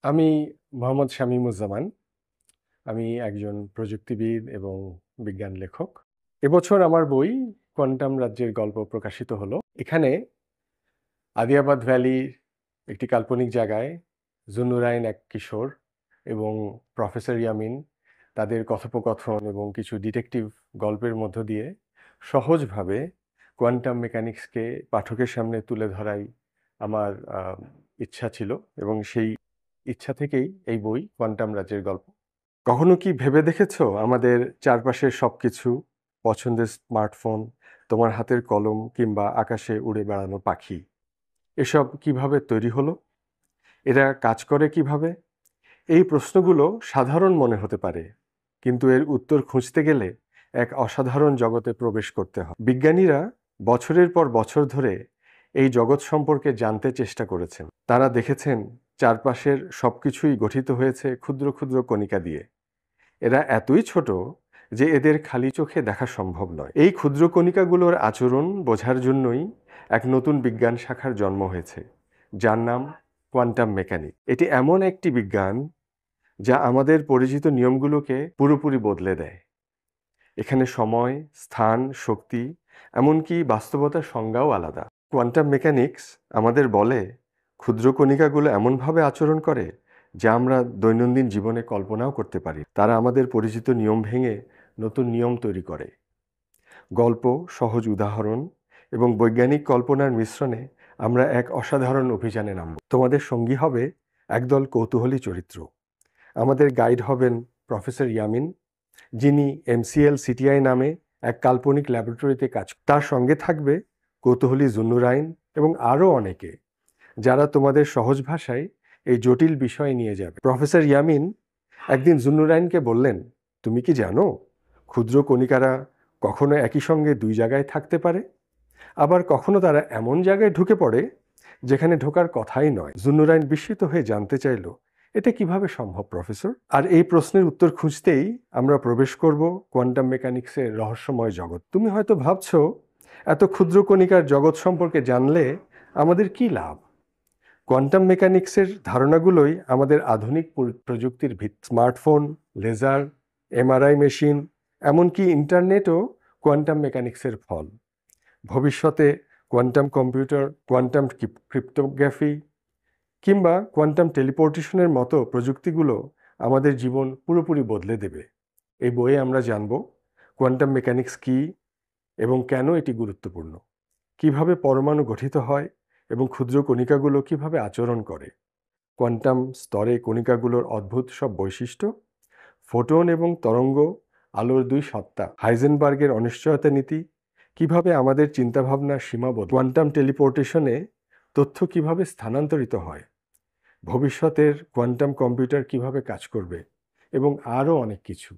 আমি মোহাম্মদ শামীমুজ্জামান। আমি একজন প্রযুক্তিবিদ এবং বিজ্ঞান লেখক। এবছর আমার বই কোয়ান্টাম রাজ্যের গল্প প্রকাশিত হলো। এখানে আদিয়াবাদ ভ্যালির একটি কাল্পনিক জায়গায় জুন্নুরাইন এক কিশোর এবং প্রফেসর ইয়ামিন তাদের কথোপকথন এবং কিছু ডিটেকটিভ গল্পের মধ্য দিয়ে সহজভাবে কোয়ান্টাম মেকানিক্সকে পাঠকের সামনে তুলে ধরাই আমার ইচ্ছা ছিল এবং সেই ইচ্ছা থেকেই এই বই কোয়ান্টাম রাজ্যের গল্প। কখনো কি ভেবে দেখেছো আমাদের চারপাশের সবকিছু, পছন্দের স্মার্টফোন, তোমার হাতের কলম কিংবা আকাশে উড়ে বেড়ানো পাখি, এসব কিভাবে তৈরি হলো? এরা কাজ করে কিভাবে? এই প্রশ্নগুলো সাধারণ মনে হতে পারে, কিন্তু এর উত্তর খুঁজতে গেলে এক অসাধারণ জগতে প্রবেশ করতে হয়। বিজ্ঞানীরা বছরের পর বছর ধরে এই জগৎ সম্পর্কে জানতে চেষ্টা করেছেন। তারা দেখেছেন চারপাশের সবকিছুই গঠিত হয়েছে ক্ষুদ্র ক্ষুদ্র কণিকা দিয়ে। এরা এতই ছোট যে এদের খালি চোখে দেখা সম্ভব নয়। এই ক্ষুদ্র কণিকাগুলোর আচরণ বোঝার জন্যই এক নতুন বিজ্ঞান শাখার জন্ম হয়েছে, যার নাম কোয়ান্টাম মেকানিক্স। এটি এমন একটি বিজ্ঞান যা আমাদের পরিচিত নিয়মগুলোকে পুরোপুরি বদলে দেয়। এখানে সময়, স্থান, শক্তি, এমনকি বাস্তবতার সংজ্ঞাও আলাদা। কোয়ান্টাম মেকানিক্স আমাদের বলে ক্ষুদ্র কণিকাগুলো এমনভাবে আচরণ করে যা আমরা দৈনন্দিন জীবনে কল্পনাও করতে পারি। তারা আমাদের পরিচিত নিয়ম ভেঙে নতুন নিয়ম তৈরি করে। গল্প, সহজ উদাহরণ এবং বৈজ্ঞানিক কল্পনার মিশ্রণে আমরা এক অসাধারণ অভিযানে নামব। তোমাদের সঙ্গী হবে একদল কৌতূহলী চরিত্র। আমাদের গাইড হবেন প্রফেসর ইয়ামিন, যিনি MCL CTI নামে এক কাল্পনিক ল্যাবরেটরিতে কাজ করেন। তার সঙ্গে থাকবে কৌতূহলী জুন্নুরাইন এবং আরও অনেকে, যারা তোমাদের সহজ ভাষায় এই জটিল বিষয় নিয়ে যাবে। প্রফেসর ইয়ামিন একদিন জুন্নুরাইনকে বললেন, তুমি কি জানো ক্ষুদ্র কণিকারা কখনো একই সঙ্গে দুই জায়গায় থাকতে পারে, আবার কখনো তারা এমন জায়গায় ঢুকে পড়ে যেখানে ঢোকার কথাই নয়। জুন্নুরাইন বিস্মিত হয়ে জানতে চাইল, এটা কিভাবে সম্ভব প্রফেসর? আর এই প্রশ্নের উত্তর খুঁজতেই আমরা প্রবেশ করব কোয়ান্টাম মেকানিক্সের রহস্যময় জগৎ। তুমি হয়তো ভাবছো, এত ক্ষুদ্র কণিকার জগৎ সম্পর্কে জানলে আমাদের কি লাভ? কোয়ান্টাম মেকানিক্সের ধারণাগুলোই আমাদের আধুনিক প্রযুক্তির ভিত্তি। স্মার্টফোন, লেজার, MRI মেশিন, এমনকি ইন্টারনেটও কোয়ান্টাম মেকানিক্সের ফল। ভবিষ্যতে কোয়ান্টাম কম্পিউটার, কোয়ান্টাম ক্রিপ্টোগ্রাফি কিংবা কোয়ান্টাম টেলিপোর্টেশনের মতো প্রযুক্তিগুলো আমাদের জীবন পুরোপুরি বদলে দেবে। এই বইয়ে আমরা জানব কোয়ান্টাম মেকানিক্স কী এবং কেন এটি গুরুত্বপূর্ণ, কিভাবে পরমাণু গঠিত হয় এবং ক্ষুদ্র কণিকাগুলো কিভাবে আচরণ করে, কোয়ান্টাম স্তরে কণিকাগুলোর অদ্ভুত সব বৈশিষ্ট্য, ফোটন এবং তরঙ্গ, আলোর দুই সত্তা, হাইজেনবার্গের অনিশ্চয়তা নীতি, কিভাবে আমাদের চিন্তাভাবনার সীমাবদ্ধ, কোয়ান্টাম টেলিপোর্টেশনে তথ্য কিভাবে স্থানান্তরিত হয়, ভবিষ্যতের কোয়ান্টাম কম্পিউটার কিভাবে কাজ করবে এবং আরও অনেক কিছু।